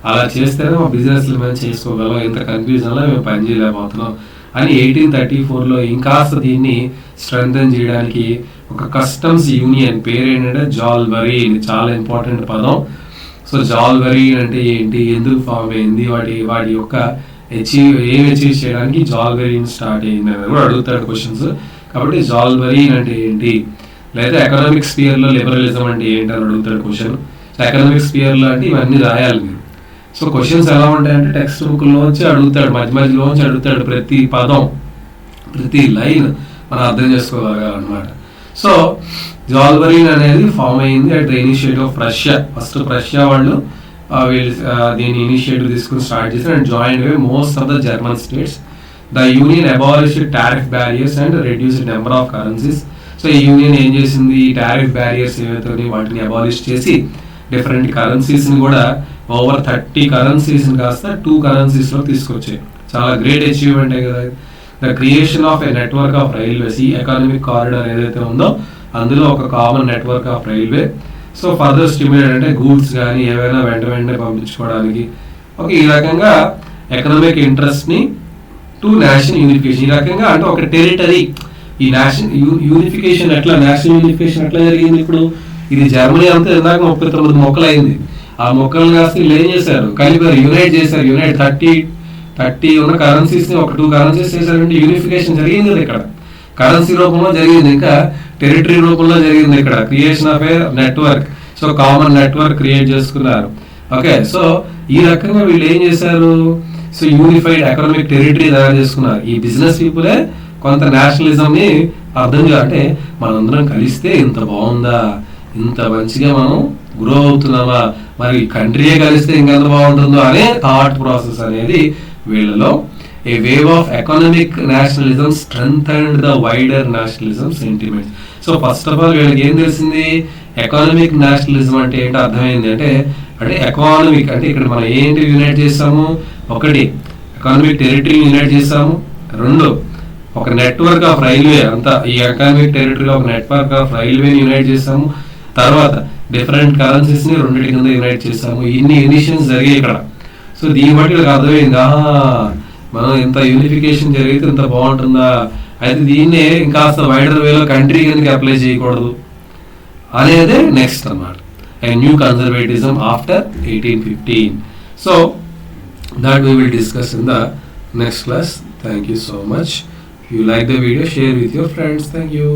[SPEAKER 1] అలా చేస్తేనే మా బిజినెస్లు మేము చేసుకోగలం, ఇంత కన్ఫ్యూజన్లో మేము పని చేయలేకపోతున్నాం అని 1834లో ఇంకాస్త దీన్ని స్ట్రెంథెన్ చేయడానికి ఒక కస్టమ్స్ యూనియన్, పేరు ఏంటంటే జాల్బరీ, చాలా ఇంపార్టెంట్ పదం. సో జాల్బరీ అంటే ఏంటి, ఎందుకు ఫామ్ అయింది, వాటి యొక్క ఏం అచీవ్ చేయడానికి జాల్బరీ స్టార్ట్ అయింది అనేది కూడా అడుగుతాడు క్వశ్చన్స్. కాబట్టి జాల్బరీ అంటే ఏంటి, లేదా ఎకనామిక్ స్పియర్లో లిబరలిజం అంటే ఏంటి అని అడుగుతాడు క్వశ్చన్. సో ఎకనామిక్ స్పియర్లో అంటే ఇవన్నీ రాయాలి మీరు. సో క్వశ్చన్స్ ఎలా ఉంటాయంటే టెక్స్ట్ బుక్లోంచి అడుగుతాడు, మధ్యలోంచి అడుగుతాడు, ప్రతి పదం ప్రతి లైన్ మనం అర్థం చేసుకోగలగాలన్నమాట. సో జాల్బరీన్ అనేది ఫామ్ అయింది at the initiative of Russia. First Russia వాళ్ళు వీళ్ళు దీన్ని ఇనిషియేటివ్ తీసుకుని స్టార్ట్ చేశారు and join way most of the German states. The union abolished tariff barriers and reduced number of currencies. So ఈ యూనియన్ ఏం చేసింది, ఈ టారిఫ్ బ్యారియర్స్ ఏవైతే వాటిని అబాలిష్ చేసి డిఫరెంట్ కరెన్సీస్ని కూడా ఓవర్ 30 కరెన్సీస్ని కాస్త 2 కరెన్సీస్లో తీసుకొచ్చాయి. చాలా గ్రేట్ అచీవ్మెంటే కదా. The creation of a network of railways, ఈ ఎకానమిక్ కారిడార్ ఏదైతే ఉందో అందులో ఒక common network of railway. So further stimulate అంటే గూడ్స్ కానీ ఏవైనా వెంటనే పంపించుకోవడానికి. ఓకే, ఈ రకంగా ఎకనామిక్ ఇంట్రెస్ట్ని టు నేషనల్ యూనిఫికేషన్. ఈ రకంగా అంటే ఒక టెరిటరీ, ఈ నేషనల్ యూనిఫికేషన్ ఎట్లా, నేషనల్ యూనిఫికేషన్ ఎట్లా జరిగింది. ఇప్పుడు ఇది జర్మనీ అంతా ఇందాక 39 మొక్కలు అయింది. ఆ మొక్కలు కాస్త వీళ్ళు ఏం చేశారు, కలిపారు, యునైట్ చేశారు. యునైట్ 30 ఉన్న కరెన్సీస్ని ఒక 2 కరెన్సీస్ చేశారంటే యూనిఫికేషన్ జరిగింది కదా. ఇక్కడ కరెన్సీ రూపంలో జరిగింది, ఇంకా టెరిటరీ రూపంలో జరిగింది. ఇక్కడ creation of A network. So common network create చేసుకున్నారు. ఓకే, సో ఈ రకంగా వీళ్ళు ఏం చేశారు, సో యూనిఫైడ్ ఎకనామిక్ టెరిటరీ తయారు చేసుకున్నారు. ఈ బిజినెస్ పీపులే కొంత నేషనలిజంని అర్థం అంటే మనందరం కలిస్తే ఇంత బాగుందా, ఇంత మంచిగా మనం గ్రో అవుతున్నామా, మరి కంట్రీయే కలిస్తే ఇంకెంత బాగుంటుందో అనే థాట్ ప్రాసెస్ అనేది వీళ్ళలో. A wave of economic nationalism strengthened the wider nationalism sentiments. So first of all వీళ్ళకి ఏం తెలిసింది, ఎకనామిక్ నేషనలిజం అంటే ఏంటో అర్థమైంది. అంటే ఎకానమిక్ అంటే ఇక్కడ మనం ఏంటి యునైట్ చేస్తాము, ఒకటి ఎకానమిక్ టెరిటరీని యునైట్ చేస్తాము, 2 ఒక నెట్వర్క్ ఆఫ్ రైల్వే, అంతా ఈ ఎకనామిక్ టెరిటరీలో ఒక నెట్వర్క్ ఆఫ్ రైల్వేని యునైట్ చేస్తాము, తర్వాత డిఫరెంట్ కరెన్సీస్ని 2 కింద యునైట్ చేస్తాము. ఇన్ని యూనిషన్స్ జరిగాయి ఇక్కడ. సో దీన్ని బట్టి నాకు అర్థమైంది, మనం ఇంత యూనిఫికేషన్ జరిగితే ఇంత బాగుంటుందా, అయితే దీన్నే ఇంకాస్త వైడర్ వేలో కంట్రీ కిందకి అప్లై చేయకూడదు అనేదే నెక్స్ట్ అన్నమాట. A new conservatism after 1815. So that we will discuss in the next class. Thank you so much. If you like the video, share with your friends. Thank you.